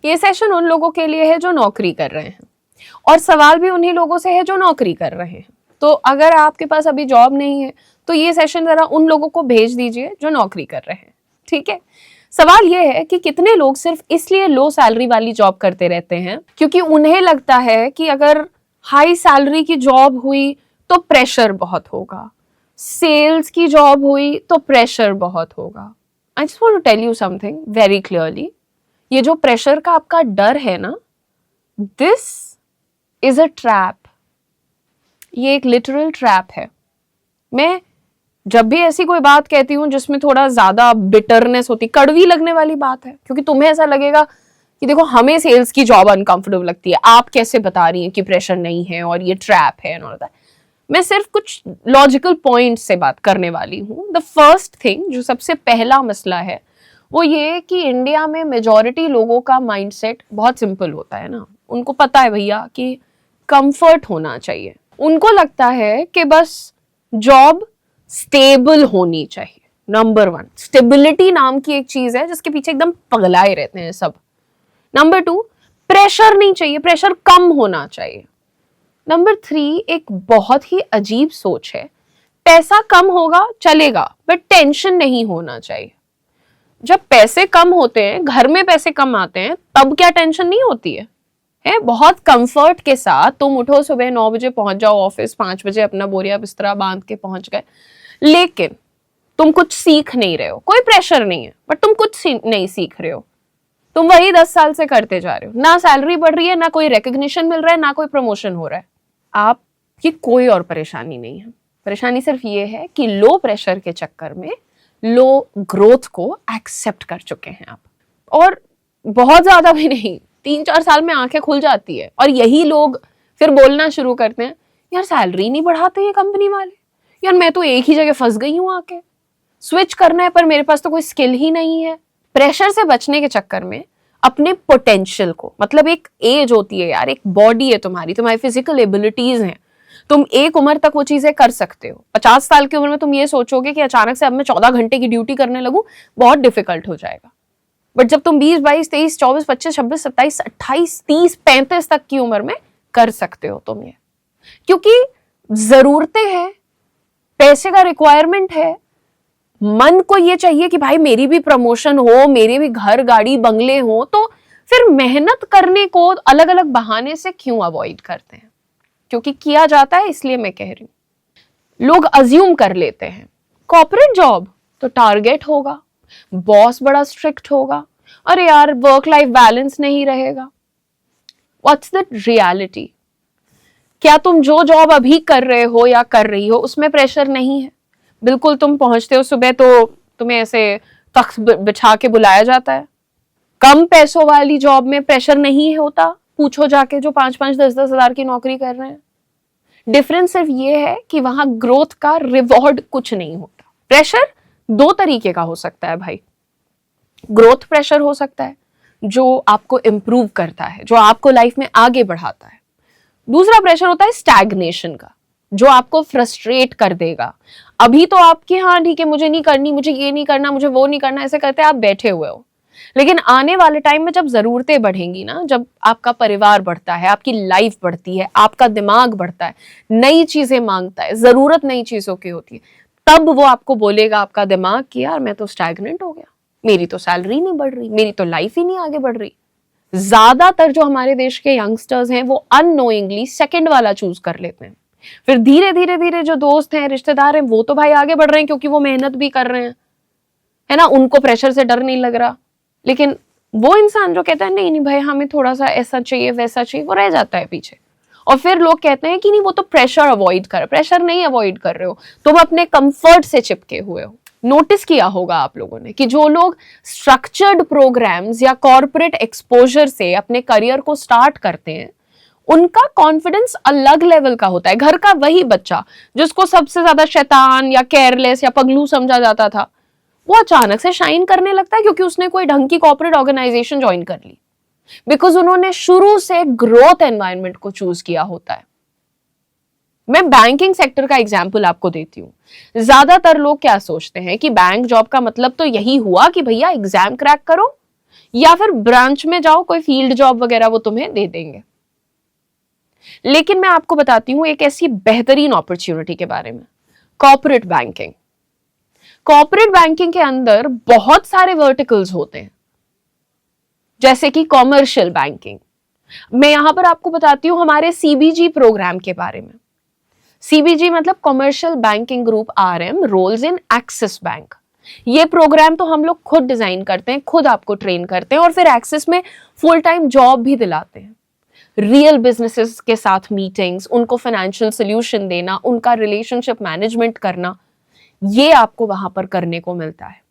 ये सेशन उन लोगों के लिए है जो नौकरी कर रहे हैं, और सवाल भी उन्हीं लोगों से है जो नौकरी कर रहे हैं। तो अगर आपके पास अभी जॉब नहीं है तो ये सेशन जरा उन लोगों को भेज दीजिए जो नौकरी कर रहे हैं, ठीक है। सवाल ये है कि कितने लोग सिर्फ इसलिए लो सैलरी वाली जॉब करते रहते हैं क्योंकि उन्हें लगता है कि अगर हाई सैलरी की जॉब हुई तो प्रेशर बहुत होगा, सेल्स की जॉब हुई तो प्रेशर बहुत होगा। I just want to tell you something very clearly, ये जो प्रेशर का आपका डर है ना, दिस इज अ ट्रैप। ये एक लिटरल ट्रैप है। मैं जब भी ऐसी कोई बात कहती हूँ जिसमें थोड़ा ज्यादा बिटरनेस होती, कड़वी लगने वाली बात है, क्योंकि तुम्हें ऐसा लगेगा कि देखो हमें सेल्स की जॉब अनकंफर्टेबल लगती है, आप कैसे बता रही हैं कि प्रेशर नहीं है और ये ट्रैप है और दैट। मैं सिर्फ कुछ लॉजिकल पॉइंट से बात करने वाली हूँ। द फर्स्ट थिंग, जो सबसे पहला मसला है, वो ये कि इंडिया में मेजॉरिटी लोगों का माइंडसेट बहुत सिंपल होता है ना। उनको पता है भैया कि कंफर्ट होना चाहिए। उनको लगता है कि बस जॉब स्टेबल होनी चाहिए। नंबर 1, स्टेबिलिटी नाम की एक चीज है जिसके पीछे एकदम पगलाए रहते हैं सब। नंबर 2, प्रेशर नहीं चाहिए, प्रेशर कम होना चाहिए। नंबर 3, एक बहुत ही अजीब सोच है, पैसा कम होगा चलेगा बट टेंशन नहीं होना चाहिए। जब पैसे कम होते हैं, घर में पैसे कम आते हैं, तब क्या टेंशन नहीं होती है? बहुत कंफर्ट के साथ तुम उठो, सुबह 9 बजे पहुंच जाओ ऑफिस, 5 बजे अपना बोरिया बिस्तरा बांध के पहुंच गए, लेकिन तुम कुछ सीख नहीं रहे हो, कोई प्रेशर नहीं है बट तुम कुछ नहीं सीख रहे हो, तुम वही 10 साल से करते जा रहे हो, ना सैलरी बढ़ रही है, ना कोई रिकग्निशन मिल रहा है, ना कोई प्रमोशन हो रहा है। आपकी कोई और परेशानी नहीं है। परेशानी सिर्फ ये है कि लो प्रेशर के चक्कर में लो ग्रोथ को एक्सेप्ट कर चुके हैं आप, और बहुत ज्यादा भी नहीं, 3-4 साल में आंखें खुल जाती है और यही लोग फिर बोलना शुरू करते हैं, यार सैलरी नहीं बढ़ाते ये कंपनी वाले, यार मैं तो एक ही जगह फंस गई हूं, आके स्विच करना है पर मेरे पास तो कोई स्किल ही नहीं है। प्रेशर से बचने के चक्कर में अपने पोटेंशियल को, मतलब एक एज होती है यार, एक बॉडी है तुम्हारी फिजिकल एबिलिटीज हैं, तुम एक उम्र तक वो चीजें कर सकते हो। 50 साल की उम्र में तुम ये सोचोगे कि अचानक से अब मैं 14 घंटे की ड्यूटी करने लगूं, बहुत डिफिकल्ट हो जाएगा। बट जब तुम 20, 22, 23, 24, 25, 26, 27, 28, 30, 35 तक की उम्र में कर सकते हो तुम ये, क्योंकि जरूरतें हैं, पैसे का रिक्वायरमेंट है, मन को ये चाहिए कि भाई मेरी भी प्रमोशन हो, मेरे भी घर गाड़ी बंगले हो, तो फिर मेहनत करने को अलग अलग बहाने से क्यों अवॉइड करते हैं? क्योंकि किया जाता है, इसलिए मैं कह रही हूं। लोग अज्यूम कर लेते हैं कॉर्पोरेट जॉब तो टारगेट होगा, बॉस बड़ा स्ट्रिक्ट होगा, अरे यार वर्क लाइफ बैलेंस नहीं रहेगा। What's the reality? क्या तुम जो जॉब अभी कर रहे हो या कर रही हो उसमें प्रेशर नहीं है? बिल्कुल, तुम पहुंचते हो सुबह तो तुम्हें ऐसे तख्त बिछा के बुलाया जाता है। कम पैसों वाली जॉब में प्रेशर नहीं होता, पूछो जाके जो 5-5, 10-10 हजार की नौकरी कर रहे हैं। डिफरेंस सिर्फ ये है कि वहां ग्रोथ का रिवॉर्ड कुछ नहीं होता। प्रेशर 2 तरीके का हो सकता है भाई। ग्रोथ प्रेशर हो सकता है जो आपको इंप्रूव करता है, जो आपको लाइफ में आगे बढ़ाता है। दूसरा प्रेशर होता है स्टैग्नेशन का, जो आपको फ्रस्ट्रेट कर देगा। अभी तो आपके हाँ ठीक है, मुझे नहीं करनी, मुझे ये नहीं करना, मुझे वो नहीं करना, ऐसे करते आप बैठे हुए हो, लेकिन आने वाले टाइम में जब जरूरतें बढ़ेंगी ना, जब आपका परिवार बढ़ता है, आपकी लाइफ बढ़ती है, आपका दिमाग बढ़ता है, नई चीजें मांगता है, जरूरत नई चीजों की होती है, तब वो आपको बोलेगा आपका दिमाग कि यार मैं तो स्टैग्नेंट हो गया, मेरी तो सैलरी नहीं बढ़ रही, मेरी तो लाइफ ही नहीं आगे बढ़ रही। ज्यादातर जो हमारे देश के यंगस्टर्स हैं वो अननोइंगली सेकंड वाला चूज कर लेते हैं। फिर धीरे धीरे धीरे जो दोस्त हैं, रिश्तेदार हैं, वो तो भाई आगे बढ़ रहे हैं क्योंकि वो मेहनत भी कर रहे हैं, है ना, उनको प्रेशर से डर नहीं लग रहा। लेकिन वो इंसान जो कहता है नहीं नहीं भाई हमें थोड़ा सा ऐसा चाहिए वैसा चाहिए, वो रह जाता है पीछे। और फिर लोग कहते हैं कि नहीं वो तो प्रेशर अवॉइड कर, प्रेशर नहीं अवॉइड कर रहे हो, तुम अपने कंफर्ट से चिपके हुए हो। नोटिस किया होगा आप लोगों ने कि जो लोग स्ट्रक्चर्ड प्रोग्राम्स या कॉर्पोरेट एक्सपोजर से अपने करियर को स्टार्ट करते हैं, उनका कॉन्फिडेंस अलग लेवल का होता है। घर का वही बच्चा जिसको सबसे ज्यादा शैतान या केयरलेस या पगलू समझा जाता था, वो अचानक से शाइन करने लगता है क्योंकि उसने कोई ढंग की कॉर्पोरेट ऑर्गेनाइजेशन ज्वाइन कर ली, बिकॉज उन्होंने शुरू से ग्रोथ एनवायरनमेंट को चूज किया होता है। मैं बैंकिंग सेक्टर का एग्जाम्पल आपको देती हूँ। ज्यादातर लोग क्या सोचते हैं कि बैंक जॉब का मतलब तो यही हुआ कि भैया एग्जाम क्रैक करो, या फिर ब्रांच में जाओ, कोई फील्ड जॉब वगैरह वो तुम्हें दे देंगे। लेकिन मैं आपको बताती हूं एक ऐसी बेहतरीन अपॉर्चुनिटी के बारे में, कॉर्पोरेट बैंकिंग। कॉर्पोरेट बैंकिंग के अंदर बहुत सारे वर्टिकल्स होते हैं, जैसे कि कॉमर्शियल बैंकिंग। मैं यहां पर आपको बताती हूं हमारे सीबीजी प्रोग्राम के बारे में। सीबीजी मतलब commercial banking group RM roles in Axis Bank. ये प्रोग्राम तो हम लोग खुद डिजाइन करते हैं, खुद आपको ट्रेन करते हैं और फिर एक्सिस में फुल टाइम जॉब भी दिलाते हैं। रियल बिजनेसेस के साथ मीटिंग्स, उनको फाइनेंशियल सोल्यूशन देना, उनका रिलेशनशिप मैनेजमेंट करना, ये आपको वहां पर करने को मिलता है।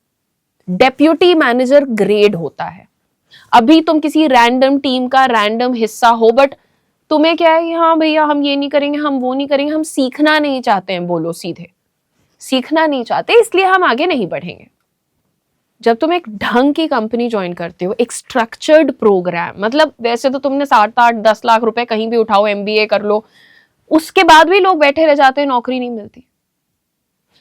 डेप्यूटी मैनेजर ग्रेड होता है। अभी तुम किसी रैंडम टीम का रैंडम हिस्सा हो, बट तुम्हें क्या है कि हाँ भैया हम ये नहीं करेंगे, हम वो नहीं करेंगे, हम सीखना नहीं चाहते हैं, बोलो सीधे सीखना नहीं चाहते, इसलिए हम आगे नहीं बढ़ेंगे। जब तुम एक ढंग की कंपनी ज्वाइन करते हो, एक स्ट्रक्चर्ड प्रोग्राम, मतलब वैसे तो तुमने 7-8-10 लाख रुपए कहीं भी उठाओ, एमबीए कर लो, उसके बाद भी लोग बैठे रह जाते हैं, नौकरी नहीं मिलती।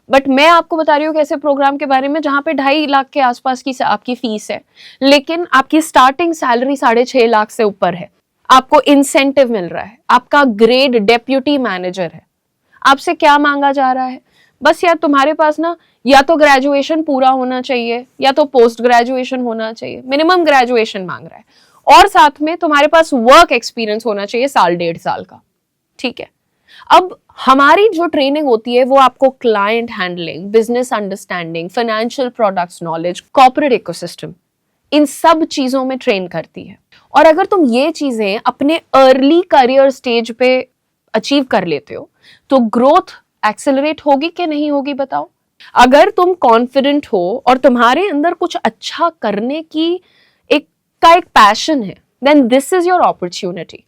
बट मैं आपको बता रही हूँ ऐसे प्रोग्राम के बारे में जहां पे 2.5 लाख के आसपास की आपकी फीस है, लेकिन आपकी स्टार्टिंग सैलरी 6.5 लाख से ऊपर है। आपको इंसेंटिव मिल रहा है, आपका ग्रेड डेप्यूटी मैनेजर है। आपसे क्या मांगा जा रहा है? बस यार तुम्हारे पास ना या तो ग्रेजुएशन पूरा होना चाहिए या तो पोस्ट ग्रेजुएशन होना चाहिए। मिनिमम ग्रेजुएशन मांग रहा है, और साथ में तुम्हारे पास वर्क एक्सपीरियंस होना चाहिए 1.5 साल का। ठीक है, अब हमारी जो ट्रेनिंग होती है वो आपको client handling, business understanding, financial products knowledge, corporate ecosystem, इन सब चीजों में ट्रेन करती है। और अगर तुम ये चीजें अपने अर्ली करियर स्टेज पे अचीव कर लेते हो तो ग्रोथ एक्सेलरेट होगी कि नहीं होगी बताओ। अगर तुम कॉन्फिडेंट हो और तुम्हारे अंदर कुछ अच्छा करने की एक पैशन है, then this is your opportunity.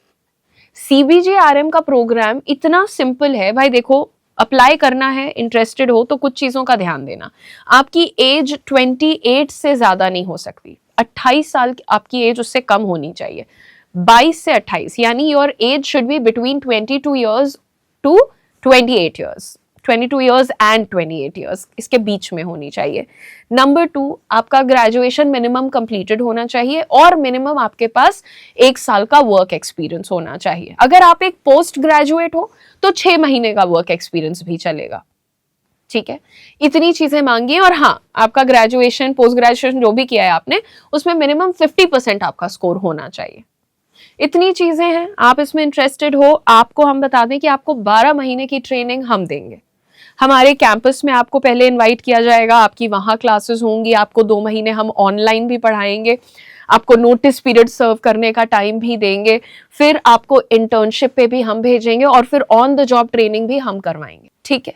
CBGRM का प्रोग्राम इतना सिंपल है भाई, देखो अप्लाई करना है, इंटरेस्टेड हो तो कुछ चीजों का ध्यान देना। आपकी एज 28 से ज्यादा नहीं हो सकती, 28 साल आपकी एज उससे कम होनी चाहिए। 22 से 28 यानी your age should be between 22 years to 28 years, 22 years and 28 years, इसके बीच में होनी चाहिए। नंबर 2, आपका ग्रेजुएशन मिनिमम कंप्लीटेड होना चाहिए और मिनिमम आपके पास 1 साल का वर्क एक्सपीरियंस होना चाहिए। अगर आप एक पोस्ट ग्रेजुएट हो तो 6 महीने का वर्क एक्सपीरियंस भी चलेगा। ठीक है, इतनी चीजें मांगी। और हाँ, आपका ग्रेजुएशन पोस्ट ग्रेजुएशन जो भी किया है आपने, उसमें मिनिमम 50% आपका स्कोर होना चाहिए। इतनी चीजें हैं, आप इसमें इंटरेस्टेड हो, आपको हम बता दें कि आपको 12 महीने की ट्रेनिंग हम देंगे। हमारे कैंपस में आपको पहले इनवाइट किया जाएगा, आपकी वहां क्लासेस होंगी, आपको 2 महीने हम ऑनलाइन भी पढ़ाएंगे, आपको नोटिस पीरियड सर्व करने का टाइम भी देंगे, फिर आपको इंटर्नशिप पे भी हम भेजेंगे और फिर ऑन द जॉब ट्रेनिंग भी हम करवाएंगे। ठीक है,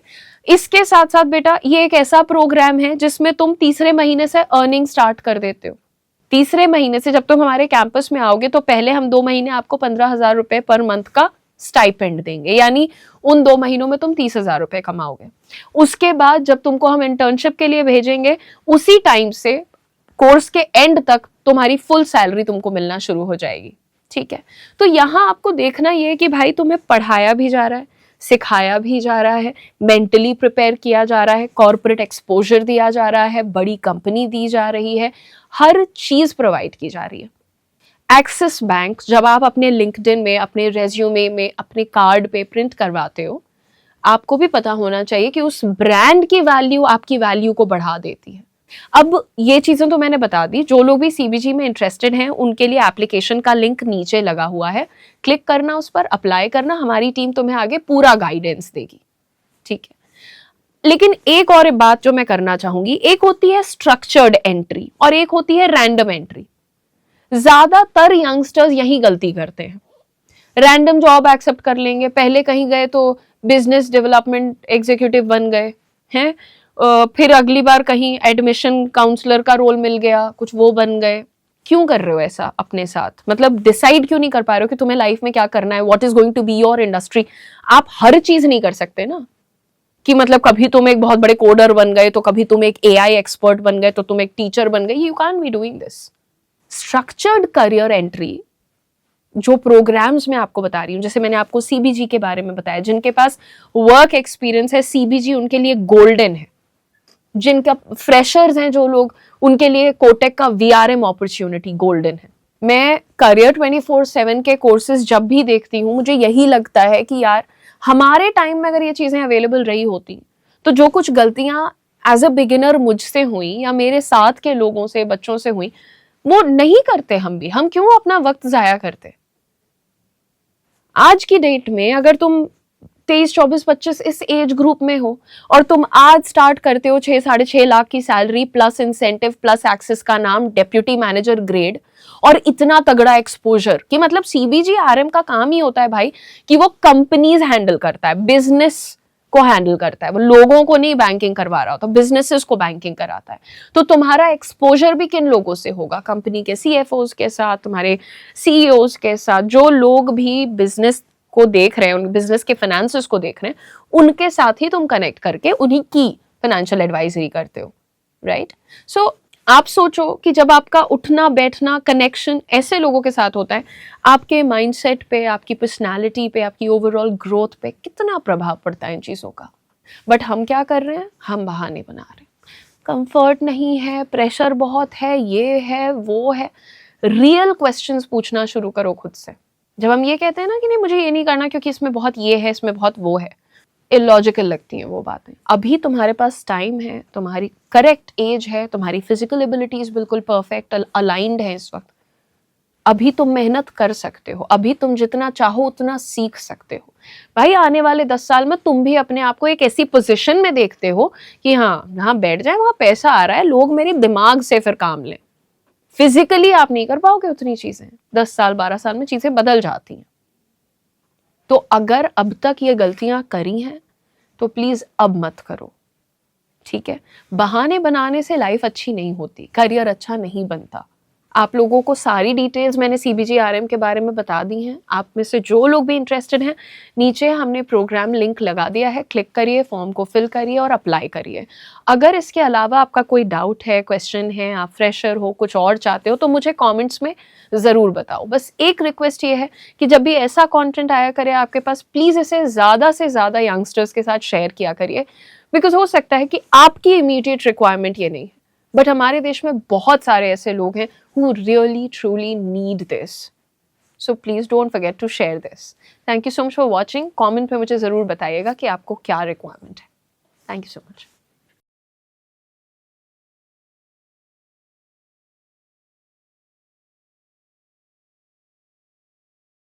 इसके साथ साथ बेटा ये एक ऐसा प्रोग्राम है जिसमें तुम तीसरे महीने से अर्निंग स्टार्ट कर देते हो। तीसरे महीने से जब तुम हमारे कैंपस में आओगे तो पहले हम 2 महीने आपको 15,000 रुपए पर मंथ का स्टाइपेंड देंगे, यानी उन 2 महीनों में तुम 30,000 रुपए कमाओगे। उसके बाद जब तुमको हम इंटर्नशिप के लिए भेजेंगे, उसी टाइम से कोर्स के एंड तक तुम्हारी फुल सैलरी तुमको मिलना शुरू हो जाएगी। ठीक है, तो यहाँ आपको देखना ये है कि भाई तुम्हें पढ़ाया भी जा रहा है, सिखाया भी जा रहा है, मेंटली प्रिपेयर किया जा रहा है, कॉर्पोरेट एक्सपोजर दिया जा रहा है, बड़ी कंपनी दी जा रही है, हर चीज प्रोवाइड की जा रही है। एक्सिस बैंक जब आप अपने लिंक्डइन में, अपने रेज्यूमे में, अपने कार्ड पे प्रिंट करवाते हो, आपको भी पता होना चाहिए कि उस ब्रांड की वैल्यू आपकी वैल्यू को बढ़ा देती है। अब ये चीजें तो मैंने बता दी, जो लोग भी सीबीजी में इंटरेस्टेड हैं उनके लिए एप्लीकेशन का लिंक नीचे लगा हुआ है, क्लिक करना, उस पर अप्लाई करना, हमारी टीम तुम्हें आगे पूरा गाइडेंस देगी। ठीक है, लेकिन एक और बात जो मैं करना चाहूंगी, एक होती है स्ट्रक्चर्ड एंट्री और एक होती है रैंडम एंट्री। ज्यादातर यंगस्टर्स यही गलती करते हैं, रैंडम जॉब एक्सेप्ट कर लेंगे, पहले कहीं गए तो बिजनेस डेवलपमेंट एग्जीक्यूटिव बन गए हैं, फिर अगली बार कहीं एडमिशन काउंसलर का रोल मिल गया, कुछ वो बन गए। क्यों कर रहे हो ऐसा अपने साथ? मतलब डिसाइड क्यों नहीं कर पा रहे हो कि तुम्हें लाइफ में क्या करना है, what is going to be your industry. आप हर चीज नहीं कर सकते ना, कि मतलब कभी तुम एक बहुत बड़े कोडर बन गए तो कभी तुम एक एआई एक्सपर्ट बन गए तो तुम एक टीचर बन गए। You can be doing this. Structured career entry जो प्रोग्राम्स मैं आपको बता रही हूँ, जैसे मैंने आपको सीबीजी के बारे में बताया, जिनके पास वर्क एक्सपीरियंस है, सीबीजी उनके लिए गोल्डन है। जिनका फ्रेशर्स हैं जो लोग, उनके लिए कोटेक का VRM अपॉर्चुनिटी गोल्डन है। मैं करियर 24/7 के कोर्सेज जब भी देखती हूँ मुझे यही लगता है कि यार हमारे टाइम में अगर ये चीजें अवेलेबल रही होती तो जो कुछ गलतियां एज अ बिगिनर मुझसे हुई या मेरे साथ के लोगों से, बच्चों से हुई, वो नहीं करते हम भी। हम क्यों अपना वक्त जाया करते? आज की डेट में अगर तुम 23, 24, 25 इस एज ग्रुप में हो और तुम आज स्टार्ट करते हो 6-6.5 लाख की salary plus incentive plus access का नाम डेप्यूटी मैनेजर ग्रेड और इतना तगड़ा एक्सपोजर कि मतलब CBG RM का काम ही होता है भाई कि वो कंपनीज हैंडल करता है, बिजनेस को हैंडल करता है, वो लोगों को नहीं बैंकिंग करवा रहा होता, बिजनेसेस को बैंकिंग कराता है। तो तुम्हारा एक्सपोजर भी किन लोगों से होगा? कंपनी के CFOs के साथ, तुम्हारे CEOs के साथ, जो लोग भी बिजनेस को देख रहे हैं, उन बिजनेस के फाइनेंसेस को देख रहे हैं, उनके साथ ही तुम कनेक्ट करके उन्हीं की फाइनेंशियल एडवाइजरी करते हो, राइट? सो आप सोचो कि जब आपका उठना बैठना कनेक्शन ऐसे लोगों के साथ होता है, आपके माइंडसेट पे, आपकी पर्सनालिटी पे, आपकी ओवरऑल ग्रोथ पे कितना प्रभाव पड़ता है इन चीज़ों का। बट हम क्या कर रहे हैं? हम बहाने बना रहे हैं। कंफर्ट नहीं है, प्रेशर बहुत है, ये है, वो है। रियल क्वेश्चंस पूछना शुरू करो खुद से। जब हम ये कहते हैं ना कि नहीं मुझे ये नहीं करना क्योंकि इसमें बहुत ये है, इसमें बहुत वो है, इलॉजिकल लगती हैं वो बातें। अभी तुम्हारे पास टाइम है, तुम्हारी करेक्ट एज है, तुम्हारी फिजिकल एबिलिटीज बिल्कुल परफेक्ट अलाइंड है इस वक्त। अभी तुम मेहनत कर सकते हो, अभी तुम जितना चाहो उतना सीख सकते हो। भाई आने वाले 10 साल में तुम भी अपने आप को एक ऐसी पोजीशन में देखते हो कि हाँ बैठ जाए, वहां पैसा आ रहा है, लोग मेरे दिमाग से फिर काम लें। फिजिकली आप नहीं कर पाओगे उतनी चीजें। 10 साल 12 साल में चीजें बदल जाती हैं। तो अगर अब तक ये गलतियां करी हैं तो प्लीज अब मत करो, ठीक है? बहाने बनाने से लाइफ अच्छी नहीं होती, करियर अच्छा नहीं बनता। आप लोगों को सारी डिटेल्स मैंने CBG RM के बारे में बता दी हैं। आप में से जो लोग भी इंटरेस्टेड हैं, नीचे हमने प्रोग्राम लिंक लगा दिया है, क्लिक करिए, फॉर्म को फिल करिए और अप्लाई करिए। अगर इसके अलावा आपका कोई डाउट है, क्वेश्चन है, आप फ्रेशर हो, कुछ और चाहते हो, तो मुझे कमेंट्स में ज़रूर बताओ। बस एक रिक्वेस्ट ये है कि जब भी ऐसा कंटेंट आया करे आपके पास, प्लीज़ इसे ज़्यादा से ज़्यादा यंगस्टर्स के साथ शेयर किया करिए, बिकॉज हो सकता है कि आपकी इमीडिएट रिक्वायरमेंट ये नहीं है, बट हमारे देश में बहुत सारे ऐसे लोग हैं who really truly need this. So please don't forget to share this. Thank you so much for watching. Comment पे मुझे ज़रूर बताइएगा कि आपको क्या रिक्वायरमेंट है. Thank you so much.